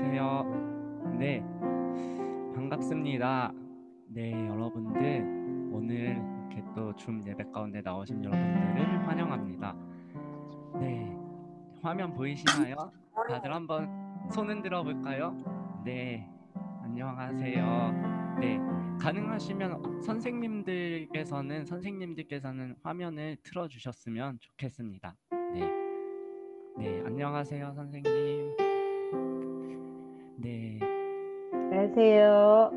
안녕하세요. 네, 반갑습니다. 네, 여러분들 오늘 이렇게 또 줌 예배 가운데 나오신 여러분들을 환영합니다. 네, 화면 보이시나요? 다들 한번 손 흔들어 볼까요? 네, 안녕하세요. 네, 가능하시면 선생님들께서는 화면을 틀어 주셨으면 좋겠습니다. 네, 네, 안녕하세요, 선생님. 네, 안녕하세요.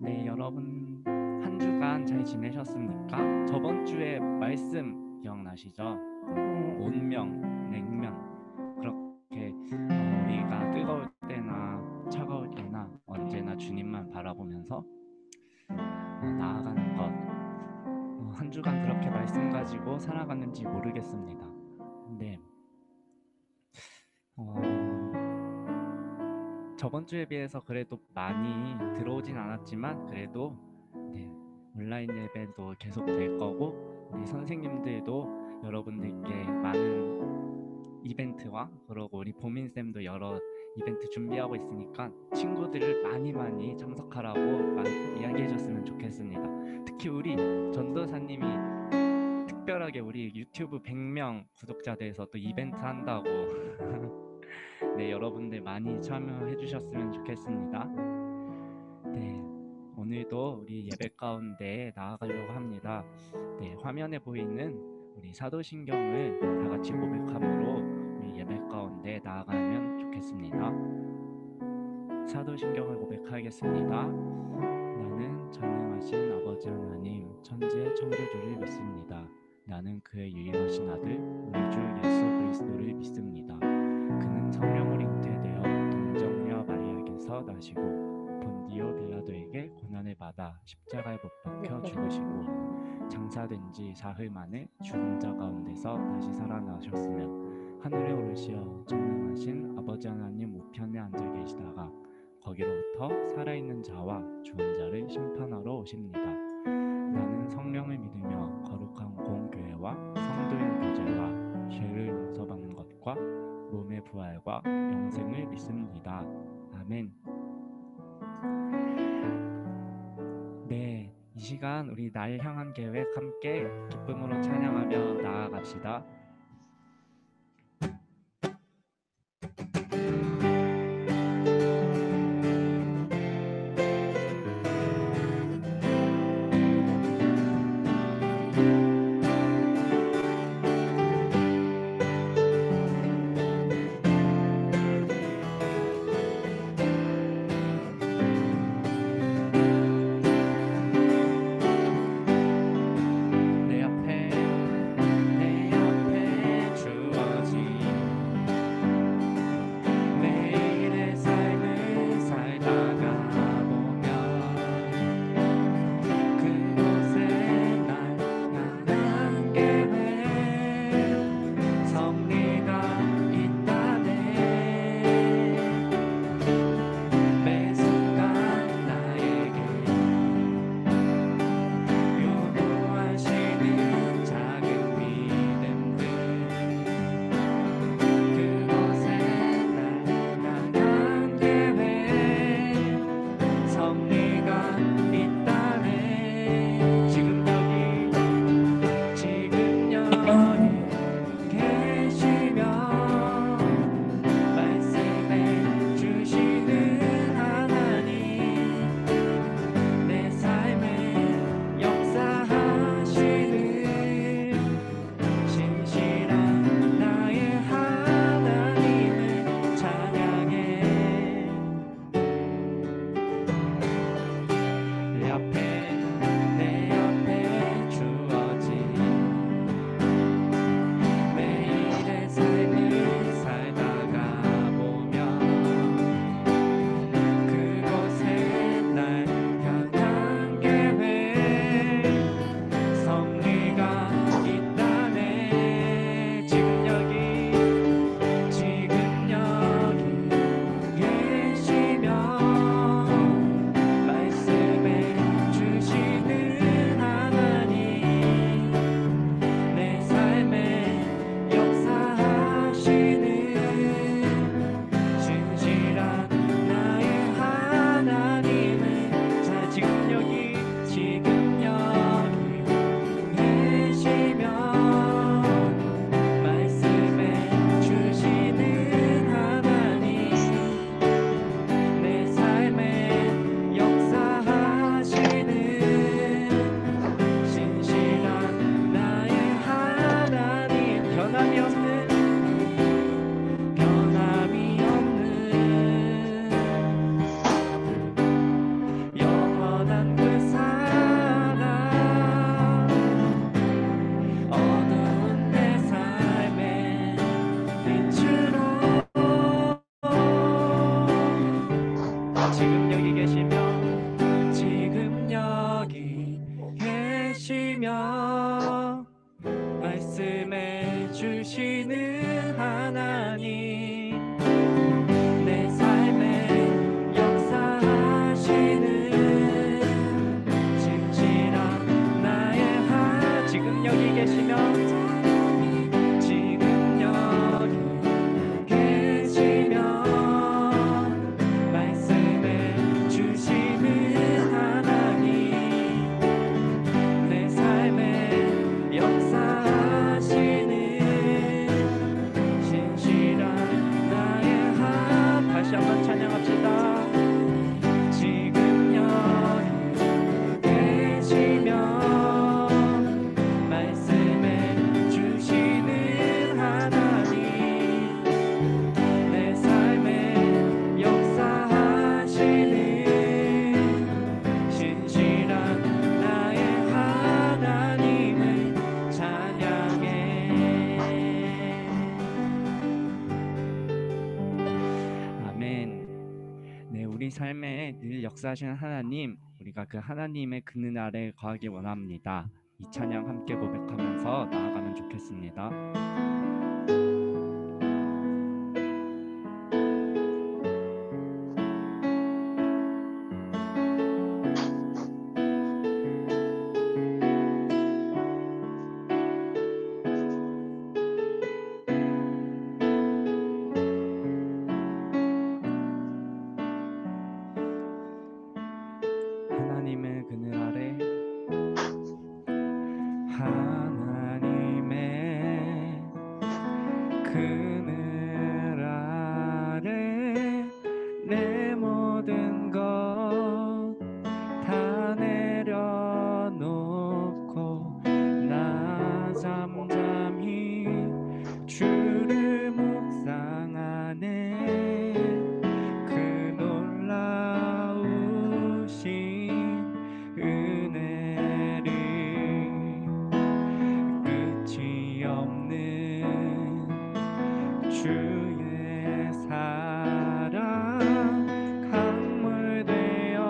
네, 여러분 한 주간 잘 지내셨습니까? 저번 주에 말씀 기억나시죠? 네, 온명, 냉면 그렇게 우리가 뜨거울 때나 차가울 때나 언제나 주님만 바라보면서 나아가는 것. 한 주간 그렇게 말씀 가지고 살아갔는지 모르겠습니다. 네, 저번 주에 비해서 그래도 많이 들어오진 않았지만 그래도 네, 온라인 예배도 계속 될 거고 우리 선생님들도 여러분들께 많은 이벤트와 그러고 우리 보민쌤도 여러 이벤트 준비하고 있으니까 친구들을 많이 참석하라고 이야기해 줬으면 좋겠습니다. 특히 우리 전도사님이 특별하게 우리 유튜브 100명 구독자들에서 또 이벤트 한다고 네, 여러분들 많이 참여해 주셨으면 좋겠습니다. 네, 오늘도 우리 예배 가운데 나아가려고 합니다. 네, 화면에 보이는 우리 사도신경을 다 같이 고백함으로 우리 예배 가운데 나아가면 좋겠습니다. 사도신경을 고백하겠습니다. 나는 전능하신 아버지 하나님 천지의 창조주를 믿습니다. 나는 그의 유일하신 아들 우리 주 예수 그리스도를 믿습니다. 그는 성령으로 잉태되어 동정녀 마리아에게서 나시고 본디오 빌라도에게 고난을 받아 십자가에 못 박혀 죽으시고 장사된 지 사흘 만에 죽은 자 가운데서 다시 살아나셨으며 하늘에 오르시어 전능하신 아버지 하나님 우편에 앉아 계시다가 거기로부터 살아있는 자와 죽은 자를 심판하러 오십니다. 나는 성령을 믿으며 거룩한 공교회와 성도의 교제와 죄를 용서받는 것과 몸의 부활과 영생을 믿습니다. 아멘. 네, 이 시간 우리 날 향한 계획 함께 기쁨으로 찬양하며 나아갑시다. 내 앞에 말씀해 주시는 하나님, 내 삶에 역사하시는 진실한 나의 지금 여기 계시면 말씀해 주시는 하나님, 내 삶에 역사하시는 신실한 나의 다시 한번 찬양합시다. 지금 여기 계시며 말씀해 주시는 하나님, 내 삶에 역사하시는 신실한 나의 하나님을 찬양해. 아멘. 네, 우리 삶에 늘 역사하시는 하나님, 우리가 그 하나님의 그늘 아래 거하기 원합니다. 이 찬양 함께 고백하면서 나아가면 좋겠습니다. 하나님의 그늘 아래, 하나님의 그늘 아래 내 모든 것 다 내려놓고 나 잠잠히 주를 묵상하네. 그 놀라우신 은혜를 끝이 없는 주의 사랑 강물 되어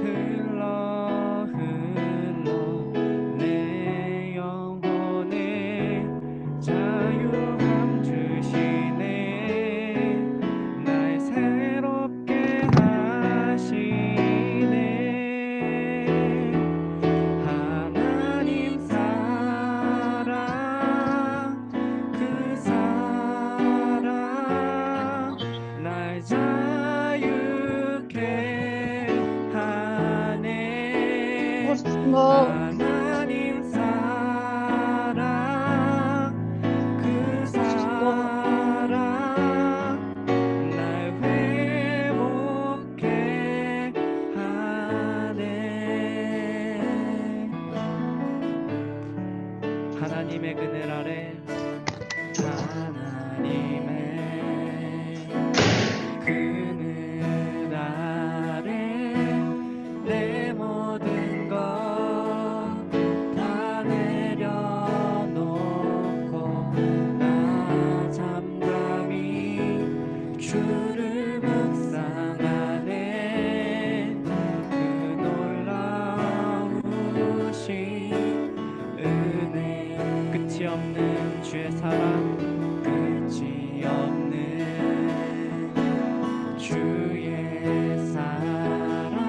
흘러 내 영혼에 자유함 주시네. 날 새롭게 하시네. 하나님 사랑, 그 사랑 날 자유케 하네. 하나님 사랑, 그 사랑 날 회복케 하네. 하나님의 그늘 아래, 하나님의 그늘 아래 내 모든 것 다 내려놓고 나 잠잠히 주를 묵상하네. 그 놀라우신 은혜, 끝이 없는 주의 사랑, 끝이 없는 주의 사랑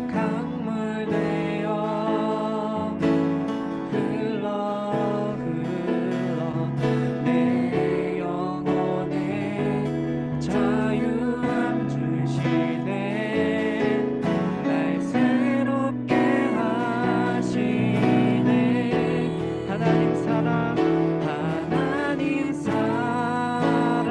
강물 되어 흘러 내 영혼에 자유함 주시네. 날 새롭게 하시네. 하나님 사랑, 하나님 사랑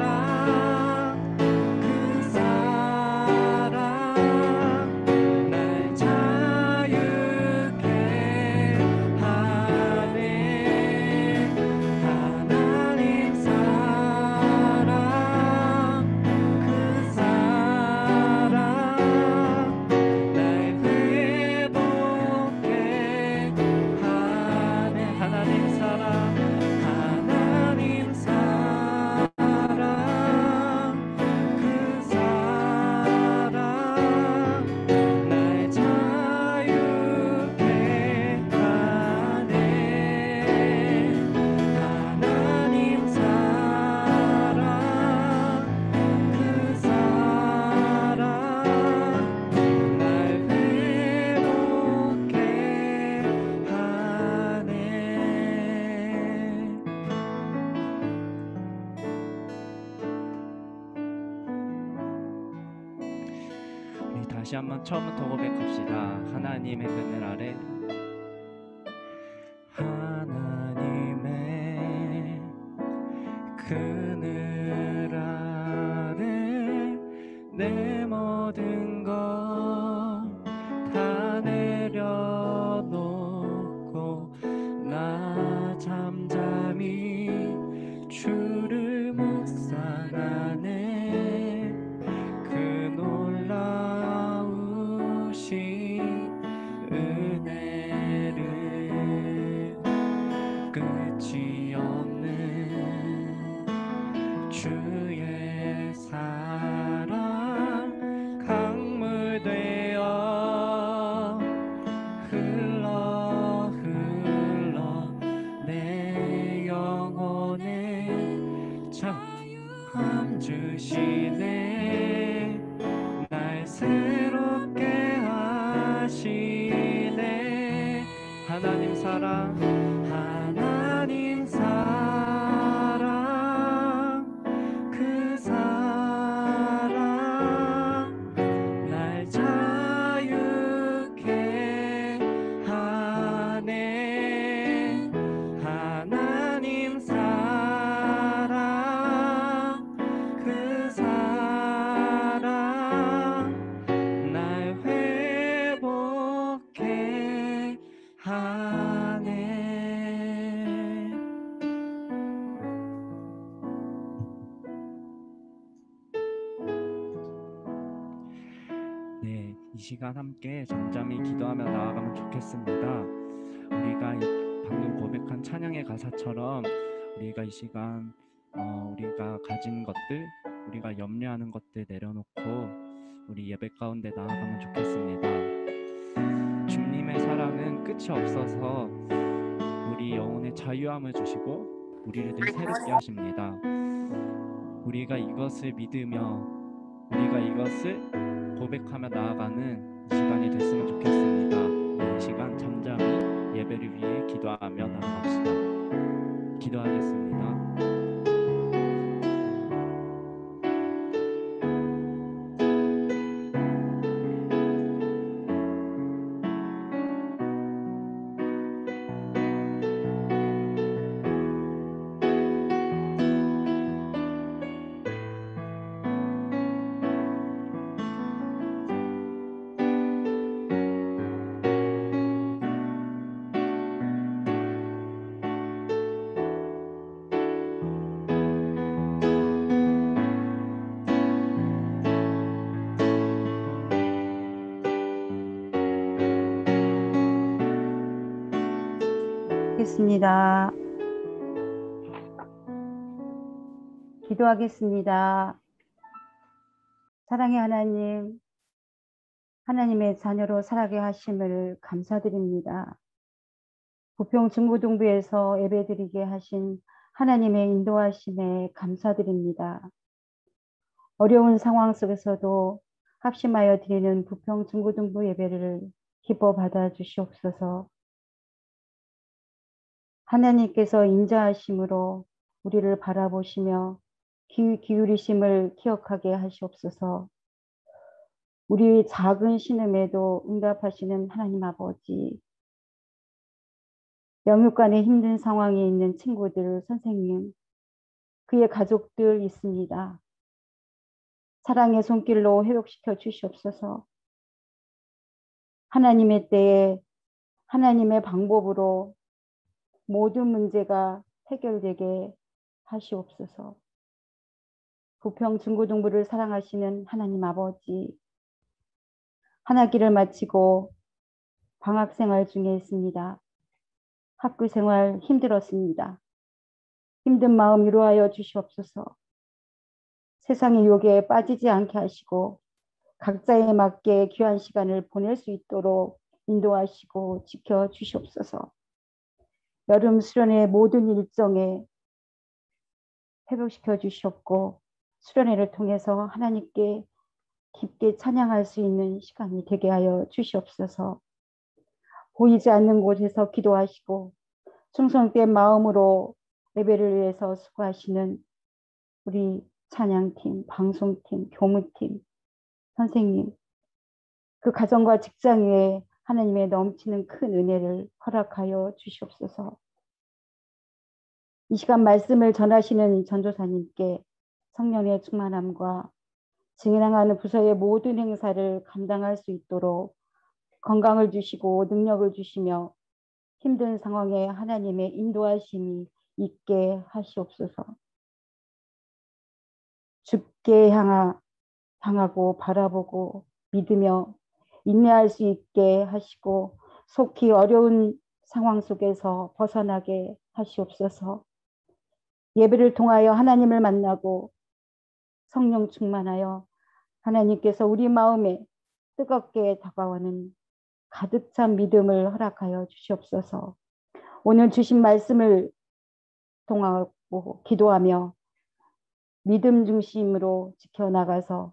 다시 한번 처음부터 고백합시다. 하나님의 그늘 아래. 하나님의 그늘 아래 내 모든 것 다 내려놓고 나 잠잠히 주를 묵상하네. 그 놀라우신 은혜를 끝이 없는 주의 사랑 강물 되어 흘러 내 영혼에 참 주시네. 날 새롭게 하시네. 하나님 사랑 그 사랑 날 자유케 하네. 하나님 사랑 그 사랑 날 회복케 하네. 네, 이 시간 함께 잠잠히 기도하며 나아가면 좋겠습니다. 우리가 방금 고백한 찬양의 가사처럼 우리가 이 시간 우리가 가진 것들, 우리가 염려하는 것들 내려놓고 우리 예배 가운데 나아가면 좋겠습니다. 주님의 사랑은 끝이 없어서 우리 영혼의 자유함을 주시고 우리를 늘 새롭게 하십니다. 우리가 이것을 믿으며 우리가 이것을 고백하며 나아가는 시간이 됐으면 좋겠습니다. 이 시간 잠잠히 예배를 위해 기도하며 나아갑시다. 기도하겠습니다. 하겠습니다. 기도하겠습니다. 사랑의 하나님, 하나님의 자녀로 살아게 하심을 감사드립니다. 부평 중고등부에서 예배드리게 하신 하나님의 인도하심에 감사드립니다. 어려운 상황 속에서도 합심하여 드리는 부평 중고등부 예배를 기뻐 받아 주시옵소서. 하나님께서 인자하심으로 우리를 바라보시며 귀 기울이심을 기억하게 하시옵소서. 우리 작은 신음에도 응답하시는 하나님 아버지, 영육간에 힘든 상황에 있는 친구들, 선생님, 그의 가족들 있습니다. 사랑의 손길로 회복시켜 주시옵소서. 하나님의 때에 하나님의 방법으로 모든 문제가 해결되게 하시옵소서. 부평 중고등부를 사랑하시는 하나님 아버지, 한 학기를 마치고 방학생활 중에 있습니다. 학교생활 힘들었습니다. 힘든 마음 위로하여 주시옵소서. 세상의 유혹에 빠지지 않게 하시고 각자에 맞게 귀한 시간을 보낼 수 있도록 인도하시고 지켜주시옵소서. 여름 수련회 모든 일정에 회복시켜 주시옵고 수련회를 통해서 하나님께 깊게 찬양할 수 있는 시간이 되게 하여 주시옵소서. 보이지 않는 곳에서 기도하시고 충성된 마음으로 예배를 위해서 수고하시는 우리 찬양팀, 방송팀, 교무팀, 선생님, 그 가정과 직장 위에 하나님의 넘치는 큰 은혜를 허락하여 주시옵소서. 이 시간 말씀을 전하시는 전도사님께 성령의 충만함과 진행하는 부서의 모든 행사를 감당할 수 있도록 건강을 주시고 능력을 주시며 힘든 상황에 하나님의 인도하심이 있게 하시옵소서. 주께 향하고 바라보고 믿으며 인내할 수 있게 하시고 속히 어려운 상황 속에서 벗어나게 하시옵소서. 예배를 통하여 하나님을 만나고 성령 충만하여 하나님께서 우리 마음에 뜨겁게 다가오는 가득 찬 믿음을 허락하여 주시옵소서. 오늘 주신 말씀을 통하고 기도하며 믿음 중심으로 지켜나가서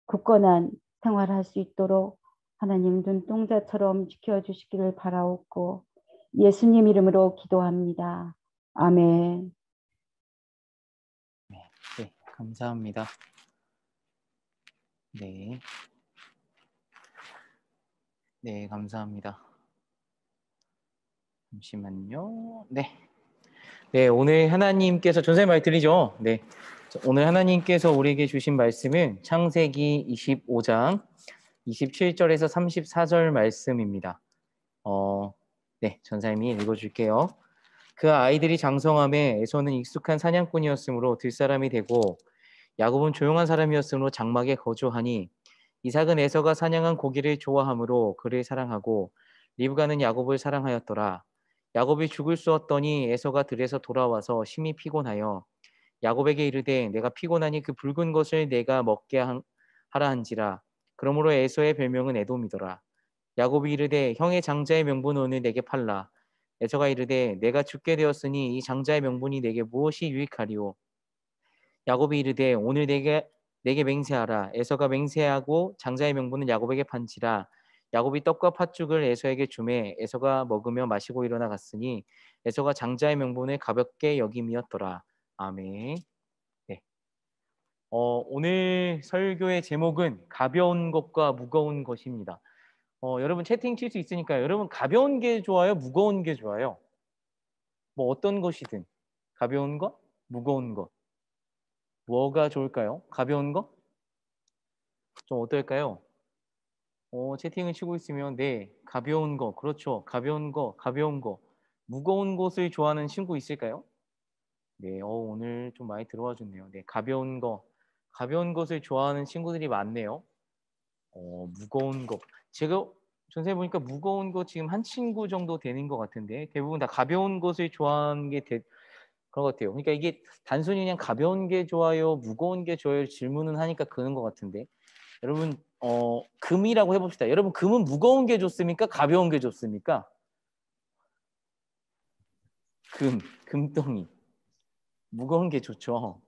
굳건한 생활할 수 있도록 하나님 눈동자처럼 지켜주시기를 바라옵고 예수님 이름으로 기도합니다. 아멘. 네, 감사합니다. 네. 네, 감사합니다. 잠시만요. 네. 네, 오늘 하나님께서 전사님 말 들리죠? 네. 오늘 하나님께서 우리에게 주신 말씀은 창세기 25장 27절에서 34절 말씀입니다. 네, 전사님이 읽어줄게요. 그 아이들이 장성함에 에서는 익숙한 사냥꾼이었으므로 들사람이 되고 야곱은 조용한 사람이었으므로 장막에 거주하니 이삭은 에서가 사냥한 고기를 좋아하므로 그를 사랑하고 리브가는 야곱을 사랑하였더라. 야곱이 죽을 쑤었더니 에서가 들에서 돌아와서 심히 피곤하여 야곱에게 이르되 내가 피곤하니 그 붉은 것을 내가 먹게 하라 한지라. 그러므로 에서의 별명은 에돔이더라. 야곱이 이르되 형의 장자의 명분을 오늘 내게 팔라. 에서가 이르되 내가 죽게 되었으니 이 장자의 명분이 내게 무엇이 유익하리오. 야곱이 이르되 오늘 내게 맹세하라. 에서가 맹세하고 장자의 명분은 야곱에게 판지라. 야곱이 떡과 팥죽을 에서에게 주매 에서가 먹으며 마시고 일어나 갔으니 에서가 장자의 명분을 가볍게 여김이었더라. 아멘. 네. 오늘 설교의 제목은 가벼운 것과 무거운 것입니다. 여러분 채팅 칠 수 있으니까요. 여러분 가벼운 게 좋아요? 무거운 게 좋아요? 뭐 어떤 것이든 가벼운 거, 무거운 거 뭐가 좋을까요? 가벼운 거? 좀 어떨까요? 채팅을 치고 있으면 네, 가벼운 거, 그렇죠. 가벼운 거, 가벼운 거. 무거운 것을 좋아하는 친구 있을까요? 네, 오늘 좀 많이 들어와 줬네요. 네, 가벼운 것을 좋아하는 친구들이 많네요. 무거운 거. 제가 전세 보니까 무거운 거 지금 한 친구 정도 되는 것 같은데 대부분 다 가벼운 것을 좋아하는 게 그런 것 같아요. 그러니까 이게 단순히 그냥 가벼운 게 좋아요, 무거운 게 좋아요 질문은 하니까 그런 것 같은데 여러분 금이라고 해봅시다. 여러분 금은 무거운 게 좋습니까? 가벼운 게 좋습니까? 금덩이 무거운 게 좋죠.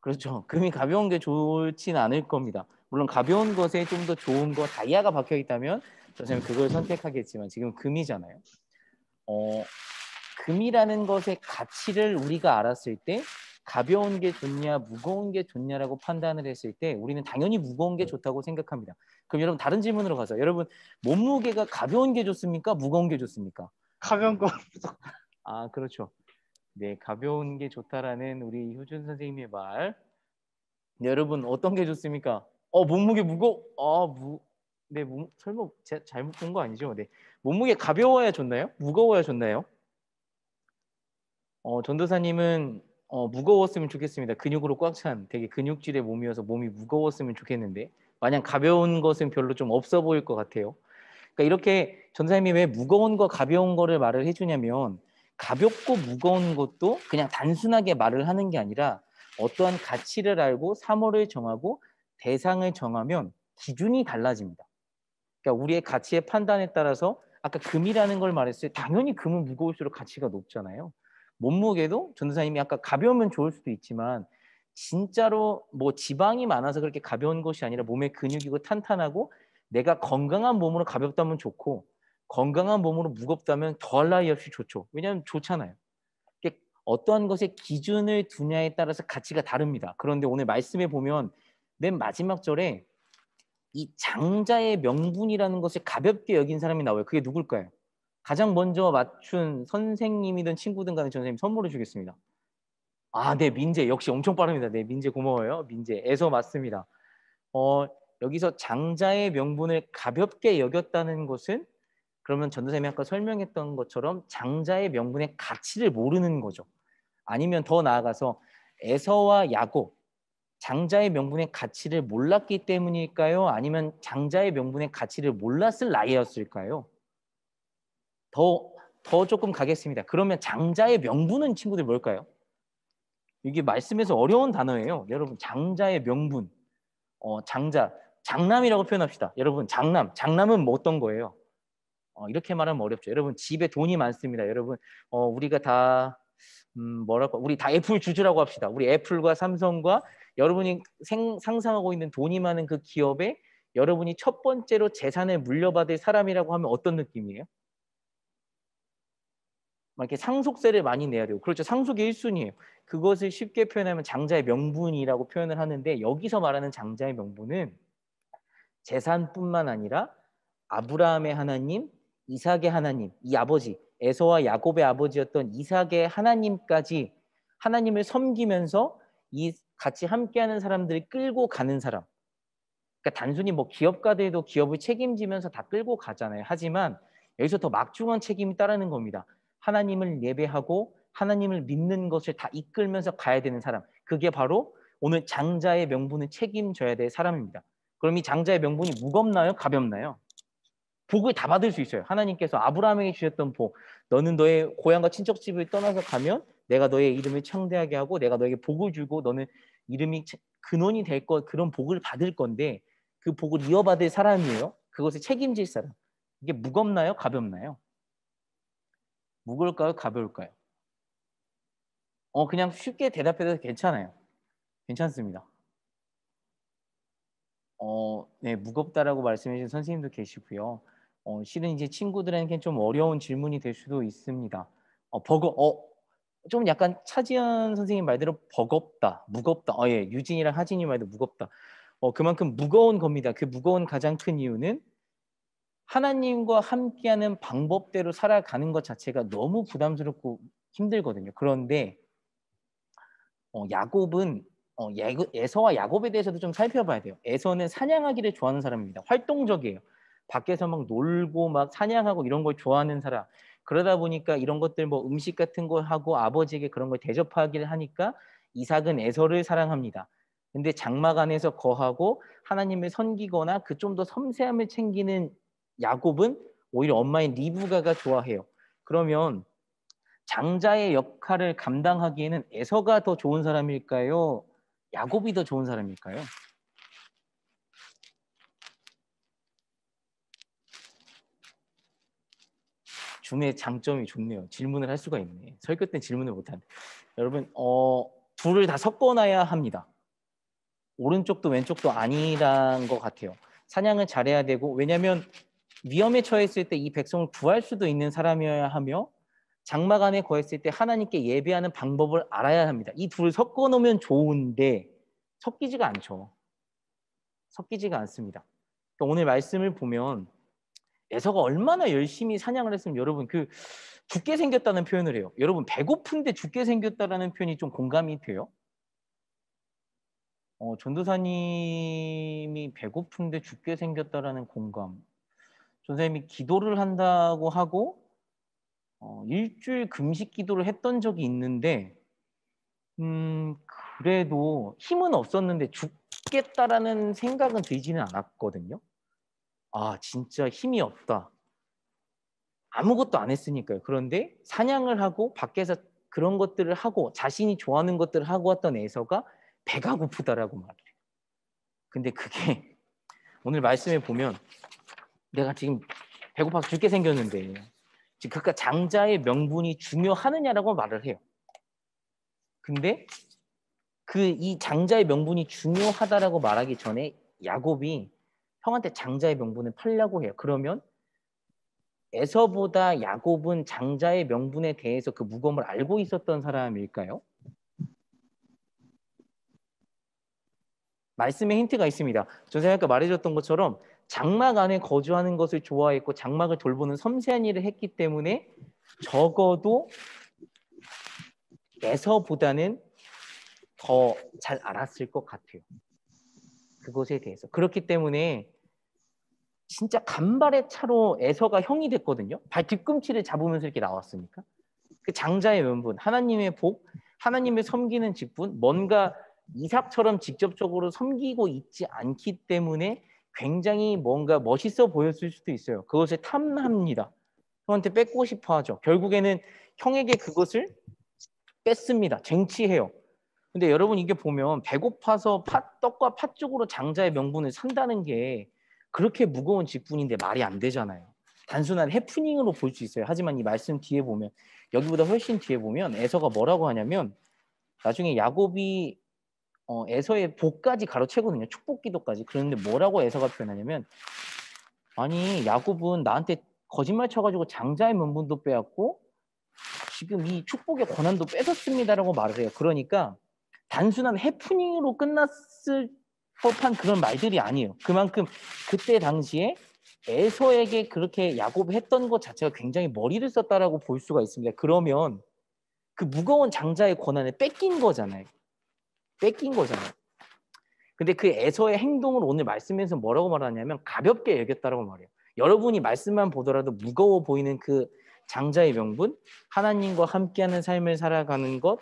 그렇죠. 금이 가벼운 게 좋진 않을 겁니다. 물론 가벼운 것에 좀 더 좋은 거 다이아가 박혀 있다면 저는 그걸 선택하겠지만 지금 금이잖아요. 금이라는 것의 가치를 우리가 알았을 때 가벼운 게 좋냐 무거운 게 좋냐라고 판단을 했을 때 우리는 당연히 무거운 게 좋다고 생각합니다. 그럼 여러분 다른 질문으로 가서 여러분 몸무게가 가벼운 게 좋습니까? 무거운 게 좋습니까? 가벼운 거. 아 그렇죠. 네, 가벼운 게 좋다라는 우리 효준 선생님의 말. 네, 여러분 어떤 게 좋습니까? 몸무게 네, 설마 제가 잘못 본 거 아니죠? 네, 몸무게 가벼워야 좋나요? 무거워야 좋나요? 전도사님은 무거웠으면 좋겠습니다. 근육으로 꽉 찬 되게 근육질의 몸이어서 몸이 무거웠으면 좋겠는데 마냥 가벼운 것은 별로 좀 없어 보일 것 같아요. 그러니까 이렇게 전도사님이 왜 무거운 거 가벼운 거를 말을 해주냐면 가볍고 무거운 것도 그냥 단순하게 말을 하는 게 아니라 어떠한 가치를 알고 사물을 정하고 대상을 정하면 기준이 달라집니다. 그러니까 우리의 가치의 판단에 따라서 아까 금이라는 걸 말했어요. 당연히 금은 무거울수록 가치가 높잖아요. 몸무게도 전도사님이 아까 가벼우면 좋을 수도 있지만 진짜로 뭐 지방이 많아서 그렇게 가벼운 것이 아니라 몸의 근육이고 탄탄하고 내가 건강한 몸으로 가볍다면 좋고 건강한 몸으로 무겁다면 더할 나위 없이 좋죠. 왜냐하면 좋잖아요. 어떠한 것에 기준을 두냐에 따라서 가치가 다릅니다. 그런데 오늘 말씀에 보면 맨 마지막 절에 이 장자의 명분이라는 것을 가볍게 여긴 사람이 나와요. 그게 누굴까요? 가장 먼저 맞춘 선생님이든 친구든 간에 전 선생님 선물을 주겠습니다. 아, 네, 민재. 역시 엄청 빠릅니다. 네, 민재 고마워요. 민재. 에서 맞습니다. 여기서 장자의 명분을 가볍게 여겼다는 것은 그러면 전도사님이 아까 설명했던 것처럼 장자의 명분의 가치를 모르는 거죠. 아니면 더 나아가서 에서와 야곱, 장자의 명분의 가치를 몰랐기 때문일까요? 아니면 장자의 명분의 가치를 몰랐을 나이였을까요? 더 조금 가겠습니다. 그러면 장자의 명분은 친구들 뭘까요? 이게 말씀에서 어려운 단어예요. 여러분, 장자의 명분. 장자, 장남이라고 표현합시다. 여러분, 장남은 뭐 어떤 거예요? 이렇게 말하면 어렵죠. 여러분, 집에 돈이 많습니다. 여러분, 우리가 다 뭐랄까, 우리 다 애플 주주라고 합시다. 우리 애플과 삼성과 여러분이 상상하고 있는 돈이 많은 그 기업에 여러분이 첫 번째로 재산을 물려받을 사람이라고 하면 어떤 느낌이에요? 막 이렇게 상속세를 많이 내야 돼요. 그렇죠. 상속이 1순위예요. 그것을 쉽게 표현하면 장자의 명분이라고 표현을 하는데 여기서 말하는 장자의 명분은 재산뿐만 아니라 아브라함의 하나님, 이삭의 하나님, 이 아버지, 에서와 야곱의 아버지였던 이삭의 하나님까지 하나님을 섬기면서 이 같이 함께하는 사람들을 끌고 가는 사람. 그러니까 단순히 뭐 기업가들도 기업을 책임지면서 다 끌고 가잖아요. 하지만 여기서 더 막중한 책임이 따르는 겁니다. 하나님을 예배하고 하나님을 믿는 것을 다 이끌면서 가야 되는 사람. 그게 바로 오늘 장자의 명분을 책임져야 될 사람입니다. 그럼 이 장자의 명분이 무겁나요? 가볍나요? 복을 다 받을 수 있어요. 하나님께서 아브라함에게 주셨던 복. 너는 너의 고향과 친척집을 떠나서 가면 내가 너의 이름을 창대하게 하고 내가 너에게 복을 주고 너는 이름이 근원이 될 것, 그런 복을 받을 건데 그 복을 이어받을 사람이에요. 그것을 책임질 사람. 이게 무겁나요? 가볍나요? 무거울까요? 가벼울까요? 그냥 쉽게 대답해도 괜찮아요. 괜찮습니다. 네, 무겁다라고 말씀해 주신 선생님도 계시고요. 실은 이제 친구들에겐 좀 어려운 질문이 될 수도 있습니다. 좀 약간 차지연 선생님 말대로 버겁다, 무겁다. 예, 유진이랑 하진이 말도 무겁다. 그만큼 무거운 겁니다. 그 무거운 가장 큰 이유는 하나님과 함께하는 방법대로 살아가는 것 자체가 너무 부담스럽고 힘들거든요. 그런데 야곱은 에서와 야곱에 대해서도 좀 살펴봐야 돼요. 에서는 사냥하기를 좋아하는 사람입니다. 활동적이에요. 밖에서 막 놀고 막 사냥하고 이런 걸 좋아하는 사람. 그러다 보니까 이런 것들 뭐 음식 같은 거 하고 아버지에게 그런 걸 대접하기를 하니까 이삭은 에서를 사랑합니다. 근데 장막 안에서 거하고 하나님을 섬기거나 그 좀 더 섬세함을 챙기는 야곱은 오히려 엄마인 리브가가 좋아해요. 그러면 장자의 역할을 감당하기에는 에서가 더 좋은 사람일까요? 야곱이 더 좋은 사람일까요? 줌의 장점이 좋네요. 질문을 할 수가 있네. 설교 때 질문을 못하네. 여러분, 둘을 다 섞어놔야 합니다. 오른쪽도 왼쪽도 아니란 것 같아요. 사냥을 잘해야 되고, 왜냐하면 위험에 처했을 때 이 백성을 구할 수도 있는 사람이어야 하며 장막 안에 거했을 때 하나님께 예배하는 방법을 알아야 합니다. 이 둘을 섞어 놓으면 좋은데 섞이지가 않죠. 섞이지가 않습니다. 그러니까 오늘 말씀을 보면 에서가 얼마나 열심히 사냥을 했으면 여러분 죽게 생겼다는 표현을 해요. 여러분 배고픈데 죽게 생겼다라는 표현이 좀 공감이 돼요? 전도사님이 배고픈데 죽게 생겼다라는 공감. 전도사님이 기도를 한다고 하고 일주일 금식 기도를 했던 적이 있는데 그래도 힘은 없었는데 죽겠다라는 생각은 들지는 않았거든요. 아, 진짜 힘이 없다. 아무것도 안 했으니까요. 그런데 사냥을 하고 밖에서 그런 것들을 하고 자신이 좋아하는 것들을 하고 왔던 에서가 배가 고프다라고 말해요. 근데 그게 오늘 말씀에 보면 내가 지금 배고파서 죽게 생겼는데 지금 그러니까 장자의 명분이 중요하느냐라고 말을 해요. 근데 이 장자의 명분이 중요하다라고 말하기 전에 야곱이 형한테 장자의 명분을 팔려고 해요. 그러면 에서보다 야곱은 장자의 명분에 대해서 그 무거움을 알고 있었던 사람일까요? 말씀에 힌트가 있습니다. 전생에 아까 말해줬던 것처럼 장막 안에 거주하는 것을 좋아했고 장막을 돌보는 섬세한 일을 했기 때문에 적어도 에서보다는 더 잘 알았을 것 같아요. 그것에 대해서. 그렇기 때문에 진짜 간발의 차로 에서가 형이 됐거든요. 발 뒤꿈치를 잡으면서 이렇게 나왔으니까. 그 장자의 명분, 하나님의 복, 하나님을 섬기는 직분, 뭔가 이삭처럼 직접적으로 섬기고 있지 않기 때문에 굉장히 뭔가 멋있어 보였을 수도 있어요. 그것을 탐합니다. 형한테 뺏고 싶어 하죠. 결국에는 형에게 그것을 뺐습니다. 쟁취해요. 근데 여러분 이게 보면 배고파서 떡과 팥죽으로 장자의 명분을 산다는 게 그렇게 무거운 직분인데 말이 안 되잖아요. 단순한 해프닝으로 볼 수 있어요. 하지만 이 말씀 뒤에 보면 여기보다 훨씬 뒤에 보면 에서가 뭐라고 하냐면 나중에 야곱이 에서의 복까지 가로채거든요. 축복 기도까지. 그런데 뭐라고 에서가 표현하냐면 아니 야곱은 나한테 거짓말 쳐가지고 장자의 명분도 빼앗고 지금 이 축복의 권한도 뺏었습니다라고 말을 해요. 그러니까 단순한 해프닝으로 끝났을 법한 그런 말들이 아니에요. 그만큼 그때 당시에 에서에게 그렇게 야곱이 했던 것 자체가 굉장히 머리를 썼다라고 볼 수가 있습니다. 그러면 그 무거운 장자의 권한을 뺏긴 거잖아요. 뺏긴 거잖아요. 근데 그 에서의 행동을 오늘 말씀에서 뭐라고 말하냐면 가볍게 여겼다라고 말해요. 여러분이 말씀만 보더라도 무거워 보이는 그 장자의 명분, 하나님과 함께하는 삶을 살아가는 것,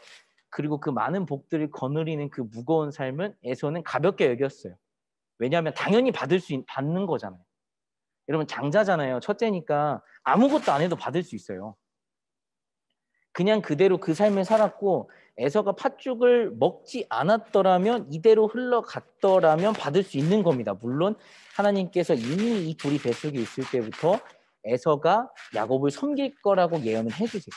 그리고 그 많은 복들을 거느리는 그 무거운 삶은 에서는 가볍게 여겼어요. 왜냐하면 당연히 받는 거잖아요. 여러분 장자잖아요. 첫째니까 아무것도 안 해도 받을 수 있어요. 그냥 그대로 그 삶을 살았고 에서가 팥죽을 먹지 않았더라면 이대로 흘러갔더라면 받을 수 있는 겁니다. 물론 하나님께서 이미 이 둘이 뱃속에 있을 때부터 에서가 야곱을 섬길 거라고 예언을 해주세요.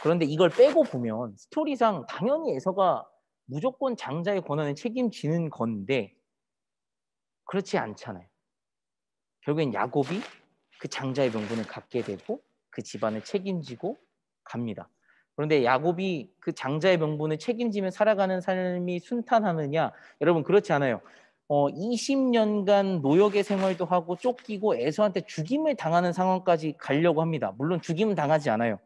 그런데 이걸 빼고 보면 스토리상 당연히 에서가 무조건 장자의 권한을 책임지는 건데 그렇지 않잖아요. 결국엔 야곱이 그 장자의 명분을 갖게 되고 그 집안을 책임지고 갑니다. 그런데 야곱이 그 장자의 명분을 책임지며 살아가는 삶이 순탄하느냐? 여러분 그렇지 않아요. 20년간 노역의 생활도 하고 쫓기고 에서한테 죽임을 당하는 상황까지 가려고 합니다. 물론 죽임은 당하지 않아요.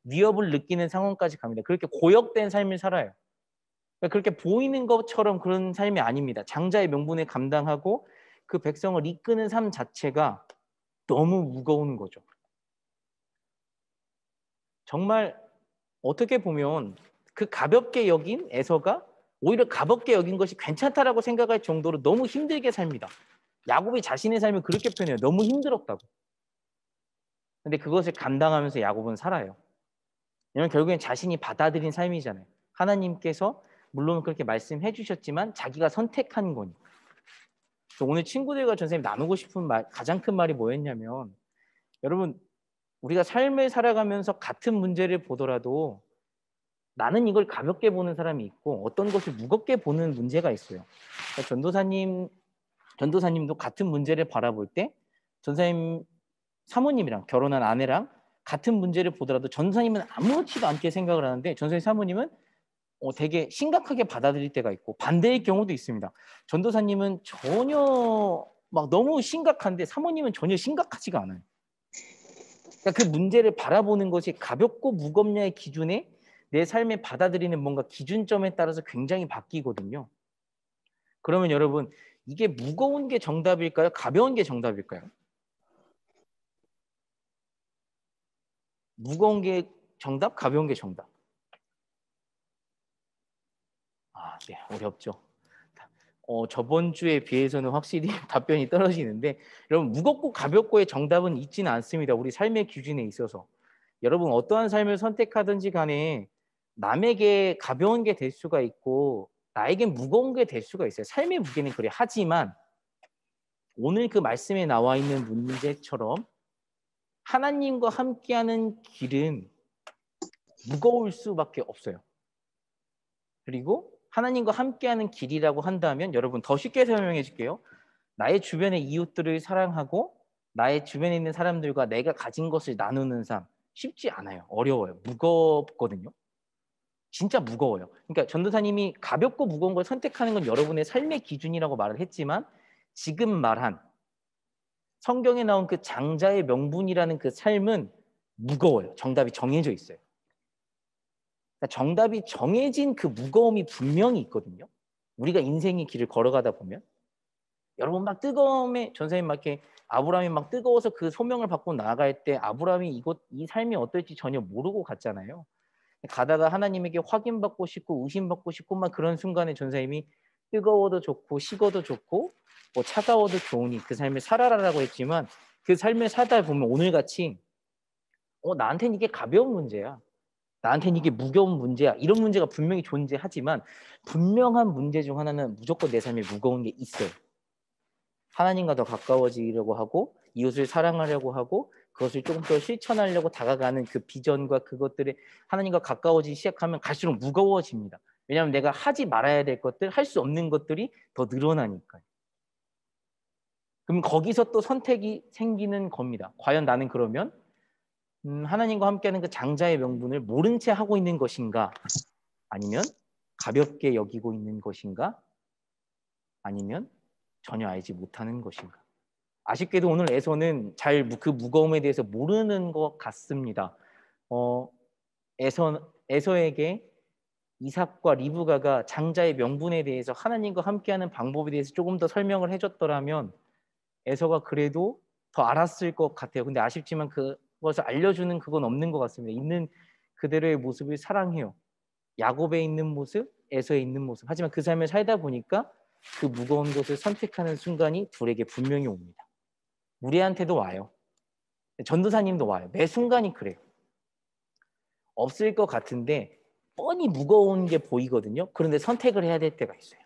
위협을 느끼는 상황까지 갑니다. 그렇게 고역된 삶을 살아요. 그렇게 보이는 것처럼 그런 삶이 아닙니다. 장자의 명분을 감당하고 그 백성을 이끄는 삶 자체가 너무 무거운 거죠. 정말 어떻게 보면 그 가볍게 여긴 에서가 오히려 가볍게 여긴 것이 괜찮다라고 생각할 정도로 너무 힘들게 삽니다. 야곱이 자신의 삶을 그렇게 표현해요. 너무 힘들었다고. 근데 그것을 감당하면서 야곱은 살아요. 왜냐면 결국엔 자신이 받아들인 삶이잖아요. 하나님께서 물론 그렇게 말씀해 주셨지만 자기가 선택한 거니까. 오늘 친구들과 전 선생님 나누고 싶은 가장 큰 말이 뭐였냐면 여러분 우리가 삶을 살아가면서 같은 문제를 보더라도 나는 이걸 가볍게 보는 사람이 있고 어떤 것을 무겁게 보는 문제가 있어요. 그러니까 전도사님도 같은 문제를 바라볼 때 전사님 사모님이랑 결혼한 아내랑 같은 문제를 보더라도 전사님은 아무렇지도 않게 생각을 하는데 전사님 사모님은 되게 심각하게 받아들일 때가 있고 반대의 경우도 있습니다. 전도사님은 전혀 막 너무 심각한데 사모님은 전혀 심각하지가 않아요. 그러니까 그 문제를 바라보는 것이 가볍고 무겁냐의 기준에 내 삶에 받아들이는 뭔가 기준점에 따라서 굉장히 바뀌거든요. 그러면 여러분 이게 무거운 게 정답일까요? 가벼운 게 정답일까요? 무거운 게 정답, 가벼운 게 정답. 네, 어렵죠. 저번 주에 비해서는 확실히 답변이 떨어지는데 여러분 무겁고 가볍고의 정답은 있지는 않습니다. 우리 삶의 기준에 있어서. 여러분 어떠한 삶을 선택하든지 간에 남에게 가벼운 게 될 수가 있고 나에겐 무거운 게 될 수가 있어요. 삶의 무게는 그래. 하지만 오늘 그 말씀에 나와 있는 문제처럼 하나님과 함께하는 길은 무거울 수밖에 없어요. 그리고 하나님과 함께하는 길이라고 한다면 여러분 더 쉽게 설명해 줄게요. 나의 주변의 이웃들을 사랑하고 나의 주변에 있는 사람들과 내가 가진 것을 나누는 삶 쉽지 않아요. 어려워요. 무겁거든요. 진짜 무거워요. 그러니까 전도사님이 가볍고 무거운 걸 선택하는 건 여러분의 삶의 기준이라고 말을 했지만 지금 말한 성경에 나온 그 장자의 명분이라는 그 삶은 무거워요. 정답이 정해져 있어요. 그러니까 정답이 정해진 그 무거움이 분명히 있거든요. 우리가 인생의 길을 걸어가다 보면 여러분 막 뜨거움에 전사님 막 이렇게 아브라함이 막 뜨거워서 그 소명을 받고 나아갈 때 아브라함이 이 삶이 어떨지 전혀 모르고 갔잖아요. 가다가 하나님에게 확인받고 싶고 의심받고 싶고 막 그런 순간에 전사님이 뜨거워도 좋고 식어도 좋고 뭐 차가워도 좋으니 그 삶을 살아라라고 했지만 그 삶을 살다 보면 오늘같이 나한테는 이게 가벼운 문제야. 나한테는 이게 무거운 문제야. 이런 문제가 분명히 존재하지만 분명한 문제 중 하나는 무조건 내 삶에 무거운 게 있어요. 하나님과 더 가까워지려고 하고 이웃을 사랑하려고 하고 그것을 조금 더 실천하려고 다가가는 그 비전과 그것들에 하나님과 가까워지기 시작하면 갈수록 무거워집니다. 왜냐하면 내가 하지 말아야 될 것들, 할 수 없는 것들이 더 늘어나니까요. 그럼 거기서 또 선택이 생기는 겁니다. 과연 나는 그러면 하나님과 함께하는 그 장자의 명분을 모른 채 하고 있는 것인가? 아니면 가볍게 여기고 있는 것인가? 아니면 전혀 알지 못하는 것인가? 아쉽게도 오늘 에서는 잘 그 무거움에 대해서 모르는 것 같습니다. 에서에게 이삭과 리브가가 장자의 명분에 대해서 하나님과 함께하는 방법에 대해서 조금 더 설명을 해줬더라면 에서가 그래도 더 알았을 것 같아요. 근데 아쉽지만 그것을 알려주는 그건 없는 것 같습니다. 있는 그대로의 모습을 사랑해요. 야곱에 있는 모습, 에서에 있는 모습. 하지만 그 삶을 살다 보니까 그 무거운 것을 선택하는 순간이 둘에게 분명히 옵니다. 우리한테도 와요. 전도사님도 와요. 매 순간이 그래요. 없을 것 같은데 뻔히 무거운 게 보이거든요. 그런데 선택을 해야 될 때가 있어요.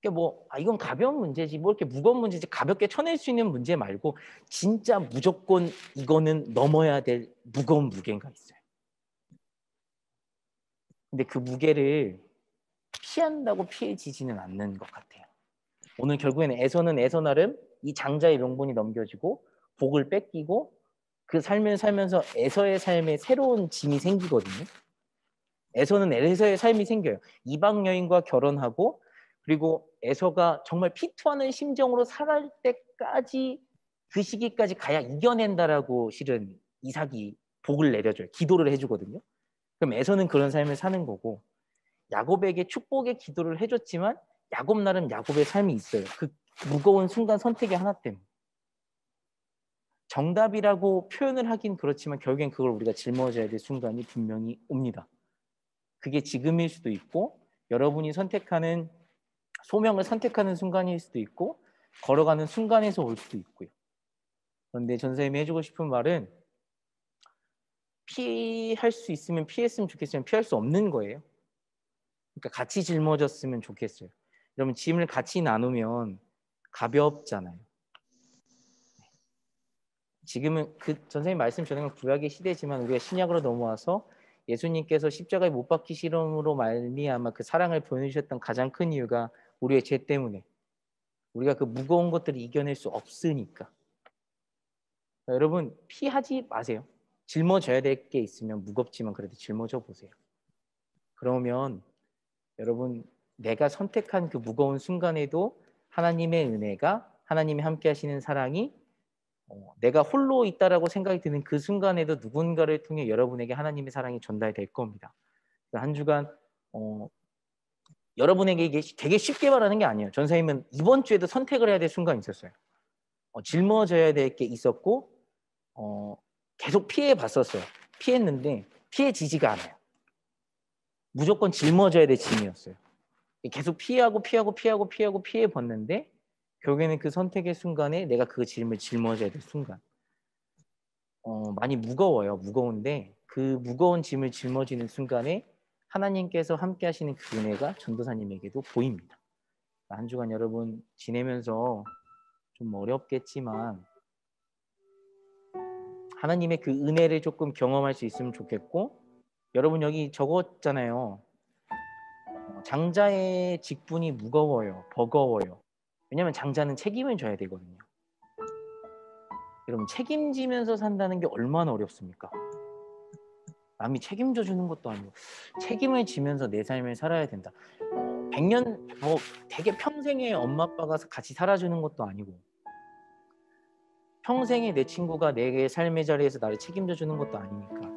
그러니까 이건 가벼운 문제지, 이렇게 무거운 문제지, 가볍게 쳐낼 수 있는 문제 말고 진짜 무조건 이거는 넘어야 될 무거운 무게가 있어요. 근데 그 무게를 피한다고 피해지지는 않는 것 같아요. 오늘 결국에는 에서는 에서 나름 이 장자의 명분이 넘겨지고 복을 뺏기고 그 삶을 살면서 에서의 삶에 새로운 짐이 생기거든요. 에서는 에서의 삶이 생겨요. 이방 여인과 결혼하고 그리고 에서가 정말 피투하는 심정으로 살아갈 때까지 그 시기까지 가야 이겨낸다라고 실은 이삭이 복을 내려줘요. 기도를 해주거든요. 그럼 에서는 그런 삶을 사는 거고 야곱에게 축복의 기도를 해줬지만 야곱 나름 야곱의 삶이 있어요. 그 무거운 순간 선택의 하나 때문에. 정답이라고 표현을 하긴 그렇지만 결국엔 그걸 우리가 짊어져야 될 순간이 분명히 옵니다. 그게 지금일 수도 있고 여러분이 선택하는 소명을 선택하는 순간일 수도 있고 걸어가는 순간에서 올 수도 있고요. 그런데 전사님이 해주고 싶은 말은 피할 수 있으면 피했으면 좋겠지만 피할 수 없는 거예요. 그러니까 같이 짊어졌으면 좋겠어요. 여러분 짐을 같이 나누면 가볍잖아요. 지금은 그 전생님 말씀 전에는 구약의 시대지만 우리가 신약으로 넘어와서 예수님께서 십자가에 못 박히심으로 말미암아 그 사랑을 보여주셨던 가장 큰 이유가 우리의 죄 때문에 우리가 그 무거운 것들을 이겨낼 수 없으니까. 여러분 피하지 마세요. 짊어져야 될 게 있으면 무겁지만 그래도 짊어져 보세요. 그러면 여러분 내가 선택한 그 무거운 순간에도 하나님의 은혜가 하나님이 함께 하시는 사랑이 내가 홀로 있다라고 생각이 드는 그 순간에도 누군가를 통해 여러분에게 하나님의 사랑이 전달될 겁니다. 한 주간 여러분에게 이게 되게 쉽게 말하는 게 아니에요. 전사님은 이번 주에도 선택을 해야 될 순간이 있었어요. 짊어져야 될 게 있었고 계속 피해 봤었어요. 피했는데 피해지지가 않아요. 무조건 짊어져야 될 짐이었어요. 계속 피해 봤는데 결국에는 그 선택의 순간에 내가 그 짐을 짊어져야 될 순간. 많이 무거워요. 무거운데 그 무거운 짐을 짊어지는 순간에 하나님께서 함께 하시는 그 은혜가 전도사님에게도 보입니다. 한 주간 여러분 지내면서 좀 어렵겠지만 하나님의 그 은혜를 조금 경험할 수 있으면 좋겠고 여러분 여기 적었잖아요. 장자의 직분이 무거워요. 버거워요. 왜냐하면 장자는 책임을 져야 되거든요. 여러분 책임지면서 산다는 게 얼마나 어렵습니까? 남이 책임져 주는 것도 아니고 책임을 지면서 내 삶을 살아야 된다. 100년 뭐 되게 평생에 엄마 아빠가 같이 살아주는 것도 아니고 평생에 내 친구가 내 삶의 자리에서 나를 책임져 주는 것도 아니니까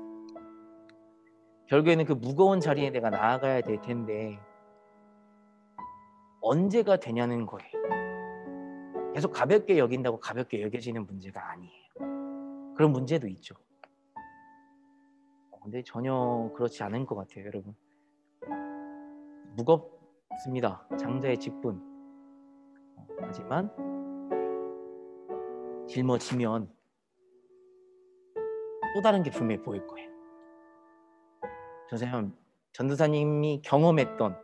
결국에는 그 무거운 자리에 내가 나아가야 될 텐데 언제가 되냐는 거예요. 계속 가볍게 여긴다고 가볍게 여겨지는 문제가 아니에요. 그런 문제도 있죠. 근데 전혀 그렇지 않은 것 같아요, 여러분. 무겁습니다. 장자의 직분. 하지만 짊어지면 또 다른 게 분명히 보일 거예요. 전도사님이 경험했던,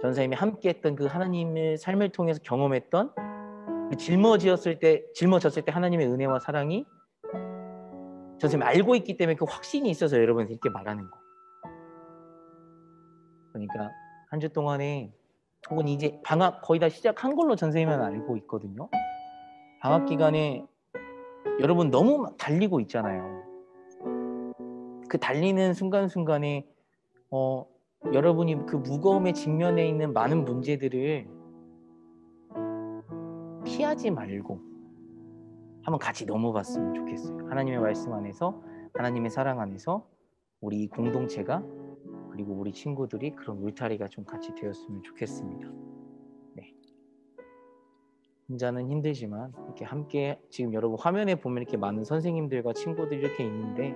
전도사님이 함께했던 그 하나님의 삶을 통해서 경험했던 그 짊어졌을 때 하나님의 은혜와 사랑이 전도사님이 알고 있기 때문에 그 확신이 있어서 여러분한테 이렇게 말하는 거예요. 그러니까 한 주 동안에 혹은 이제 방학 거의 다 시작한 걸로 전도사님은 알고 있거든요. 방학 기간에 여러분 너무 달리고 있잖아요. 그 달리는 순간순간에 여러분이 그 무거움에 직면해 있는 많은 문제들을 피하지 말고 한번 같이 넘어봤으면 좋겠어요. 하나님의 말씀 안에서, 하나님의 사랑 안에서 우리 이 공동체가 그리고 우리 친구들이 그런 울타리가 좀 같이 되었으면 좋겠습니다. 네. 혼자는 힘들지만 이렇게 함께 지금 여러분 화면에 보면 이렇게 많은 선생님들과 친구들이 이렇게 있는데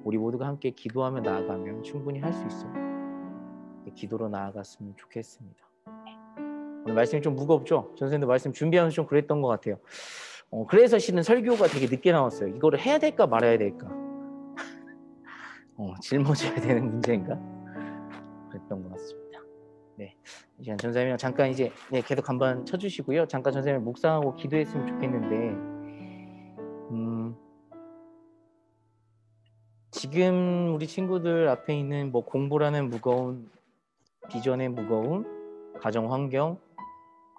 우리 모두가 함께 기도하며 나아가면 충분히 할 수 있어요. 기도로 나아갔으면 좋겠습니다. 오늘 말씀이 좀 무겁죠? 전선생님도 말씀 준비하면서 좀 그랬던 것 같아요. 그래서 실은 설교가 되게 늦게 나왔어요. 이거를 해야 될까 말아야 될까? 짊어져야 되는 문제인가? 그랬던 것 같습니다. 네, 이 시간 전사님이랑 잠깐 이제 계속 한번 쳐주시고요. 잠깐 전사님 묵상하고 기도했으면 좋겠는데 지금 우리 친구들 앞에 있는 뭐 공부라는 무거운 비전의 무거움, 가정 환경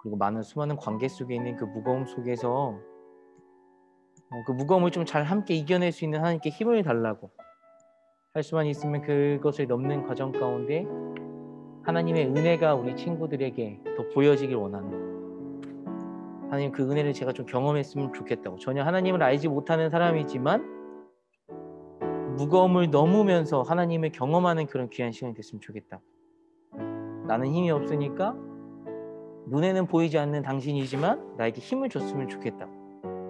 그리고 많은 수많은 관계 속에 있는 그 무거움 속에서 그 무거움을 좀 잘 함께 이겨낼 수 있는 하나님께 힘을 달라고 할 수만 있으면 그것을 넘는 과정 가운데 하나님의 은혜가 우리 친구들에게 더 보여지길 원하는 하나님 그 은혜를 제가 좀 경험했으면 좋겠다고 전혀 하나님을 알지 못하는 사람이지만 무거움을 넘으면서 하나님을 경험하는 그런 귀한 시간이 됐으면 좋겠다. 나는 힘이 없으니까 눈에는 보이지 않는 당신이지만 나에게 힘을 줬으면 좋겠다.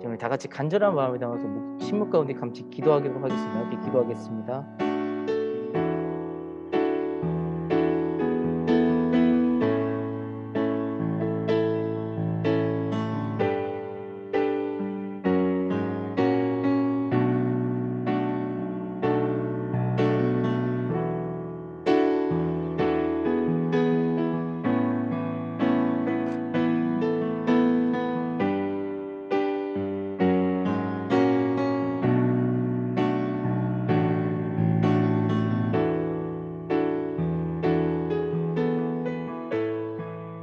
오늘 다 같이 간절한 마음을 담아서 침묵 가운데 감치 기도하도록 하겠습니다. 함께 기도하겠습니다.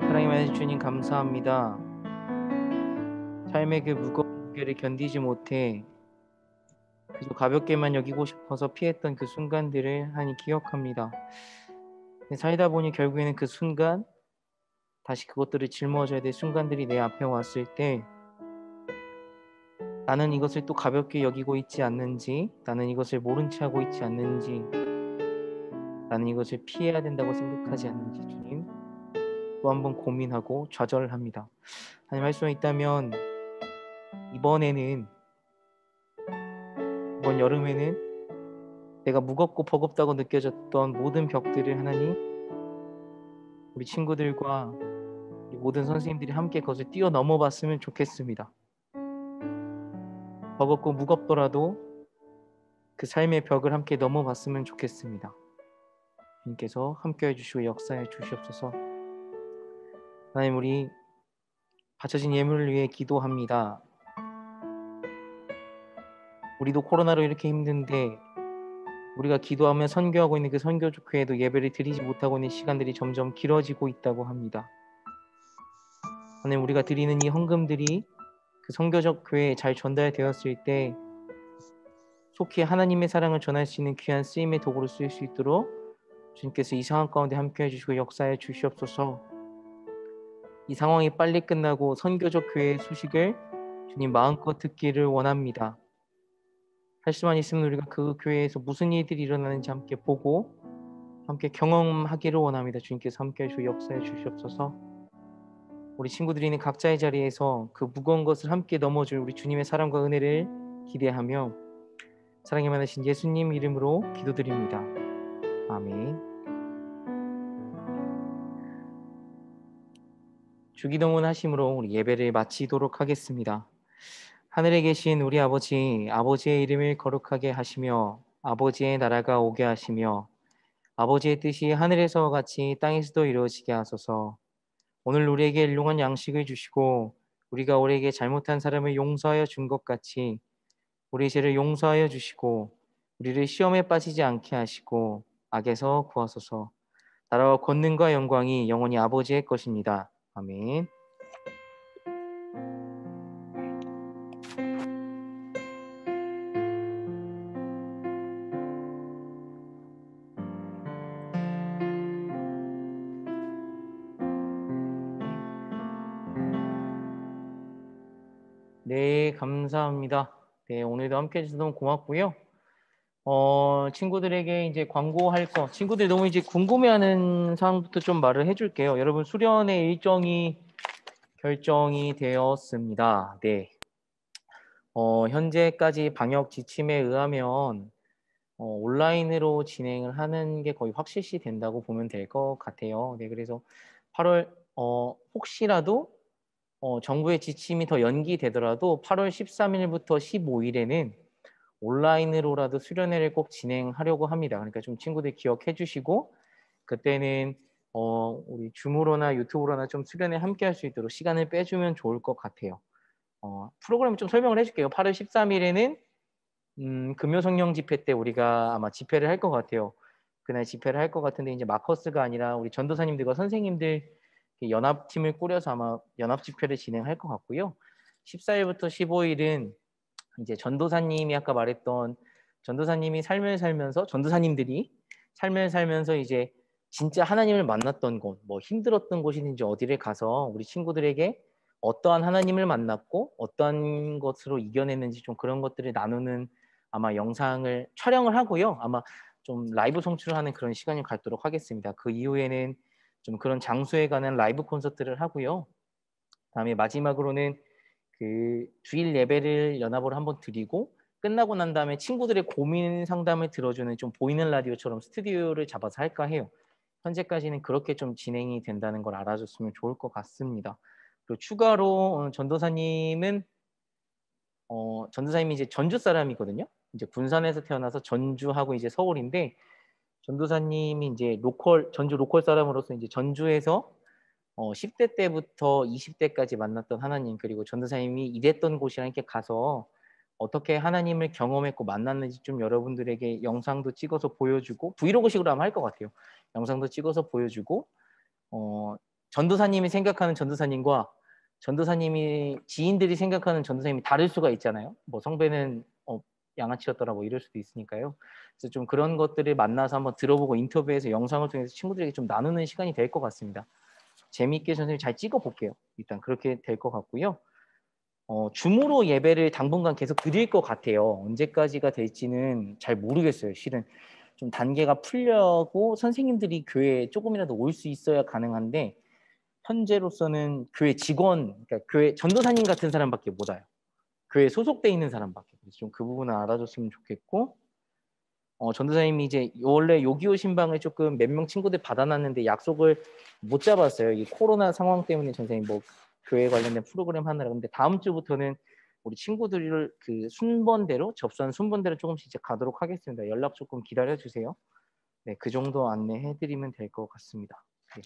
하나님 주님 감사합니다. 삶의 그 무거운 무게를 견디지 못해 그저 가볍게만 여기고 싶어서 피했던 그 순간들을 하나님 기억합니다. 살다 보니 결국에는 그 순간 다시 그것들을 짊어져야 될 순간들이 내 앞에 왔을 때 나는 이것을 또 가볍게 여기고 있지 않는지, 나는 이것을 모른 채 하고 있지 않는지, 나는 이것을 피해야 된다고 생각하지 않는지 주님 또 한 번 고민하고 좌절합니다. 하나님 할 수 있다면 이번 여름에는 내가 무겁고 버겁다고 느껴졌던 모든 벽들을 하나님 우리 친구들과 우리 모든 선생님들이 함께 그것을 뛰어넘어 봤으면 좋겠습니다. 버겁고 무겁더라도 그 삶의 벽을 함께 넘어봤으면 좋겠습니다. 주님께서 함께해 주시고 역사해 주시옵소서. 하나님 우리 바쳐진 예물을 위해 기도합니다. 우리도 코로나로 이렇게 힘든데 우리가 기도하며 선교하고 있는 그 선교교회도 예배를 드리지 못하고 있는 시간들이 점점 길어지고 있다고 합니다. 하나님 우리가 드리는 이 헌금들이 그 선교적 교회에 잘 전달되었을 때 속히 하나님의 사랑을 전할 수 있는 귀한 쓰임의 도구로 쓰일 수 있도록 주님께서 이 상황 가운데 함께해 주시고 역사해 주시옵소서. 이 상황이 빨리 끝나고 선교적 교회의 소식을 주님 마음껏 듣기를 원합니다. 할 수만 있으면 우리가 그 교회에서 무슨 일들이 일어나는지 함께 보고 함께 경험하기를 원합니다. 주님께서 함께해 주시고 역사해 주시옵소서. 우리 친구들이 있는 각자의 자리에서 그 무거운 것을 함께 넘어줄 우리 주님의 사랑과 은혜를 기대하며 사랑이 많으신 예수님 이름으로 기도드립니다. 아멘. 주기도문 하심으로 우리 예배를 마치도록 하겠습니다. 하늘에 계신 우리 아버지, 아버지의 이름을 거룩하게 하시며 아버지의 나라가 오게 하시며 아버지의 뜻이 하늘에서와 같이 땅에서도 이루어지게 하소서. 오늘 우리에게 일용할 양식을 주시고 우리가 우리에게 잘못한 사람을 용서하여 준 것 같이 우리 죄를 용서하여 주시고 우리를 시험에 빠지지 않게 하시고 악에서 구하소서. 나라와 권능과 영광이 영원히 아버지의 것입니다. 아멘. 네, 감사합니다. 네, 오늘도 함께 해주셔서 너무 고맙고요. 친구들에게 이제 광고할 거, 친구들이 너무 이제 궁금해하는 사항부터 좀 말을 해줄게요. 여러분, 수련의 일정이 결정이 되었습니다. 네. 현재까지 방역 지침에 의하면 온라인으로 진행을 하는 게 거의 확실시 된다고 보면 될 것 같아요. 네, 그래서 8월 혹시라도 정부의 지침이 더 연기되더라도 8월 13일부터 15일에는 온라인으로라도 수련회를 꼭 진행하려고 합니다. 그러니까 좀 친구들 기억해 주시고 그때는 우리 줌으로나 유튜브로나 좀 수련회 함께 할 수 있도록 시간을 빼주면 좋을 것 같아요. 프로그램 좀 설명을 해줄게요. 8월 13일에는 금요성령 집회 때 우리가 아마 집회를 할 것 같아요. 그날 집회를 할 것 같은데 이제 마커스가 아니라 우리 전도사님들과 선생님들 연합팀을 꾸려서 아마 연합 집회를 진행할 것 같고요. 14일부터 15일은 이제 전도사님이 아까 말했던 전도사님이 삶을 살면서 전도사님들이 삶을 살면서 이제 진짜 하나님을 만났던 곳, 뭐 힘들었던 곳이든지 어디를 가서 우리 친구들에게 어떠한 하나님을 만났고 어떠한 것으로 이겨냈는지 좀 그런 것들을 나누는 아마 영상을 촬영을 하고요. 아마 좀 라이브 송출을 하는 그런 시간을 갖도록 하겠습니다. 그 이후에는 좀 그런 장소에 가는 라이브 콘서트를 하고요. 다음에 마지막으로는 그 주일 예배를 연합으로 한번 드리고 끝나고 난 다음에 친구들의 고민 상담을 들어주는 좀 보이는 라디오처럼 스튜디오를 잡아서 할까 해요. 현재까지는 그렇게 좀 진행이 된다는 걸 알아줬으면 좋을 것 같습니다. 그리고 추가로 전도사님이 이제 전주 사람이거든요. 이제 군산에서 태어나서 전주하고 이제 서울인데 전도사님이 이제 전주 로컬 사람으로서 이제 전주에서 10대 때부터 20대까지 만났던 하나님 그리고 전도사님이 일했던 곳이랑 이렇게 가서 어떻게 하나님을 경험했고 만났는지 좀 여러분들에게 영상도 찍어서 보여주고 브이로그식으로 하면 할 것 같아요. 영상도 찍어서 보여주고 전도사님이 생각하는 전도사님과 전도사님이 지인들이 생각하는 전도사님이 다를 수가 있잖아요. 뭐 성배는 양아치였더라 뭐 이럴 수도 있으니까요. 그래서 좀 그런 것들을 만나서 한번 들어보고 인터뷰해서 영상을 통해서 친구들에게 좀 나누는 시간이 될 것 같습니다. 재미있게 선생님 잘 찍어 볼게요. 일단 그렇게 될 것 같고요. 줌으로 예배를 당분간 계속 드릴 것 같아요. 언제까지가 될지는 잘 모르겠어요. 실은 좀 단계가 풀려고 선생님들이 교회에 조금이라도 올 수 있어야 가능한데 현재로서는 교회 직원, 그러니까 교회 전도사님 같은 사람밖에 못 와요. 교회에 소속돼 있는 사람밖에. 그래서 좀 그 부분을 알아줬으면 좋겠고 전도사님이 이제 원래 요기요 신방을 조금 몇 명 친구들 받아놨는데 약속을 못 잡았어요. 이 코로나 상황 때문에 전도사님 뭐 교회 관련된 프로그램 하느라. 근데 다음 주부터는 우리 친구들을 그 순번대로 접수한 순번대로 조금씩 이제 가도록 하겠습니다. 연락 조금 기다려 주세요. 네, 그 정도 안내해드리면 될 것 같습니다. 네.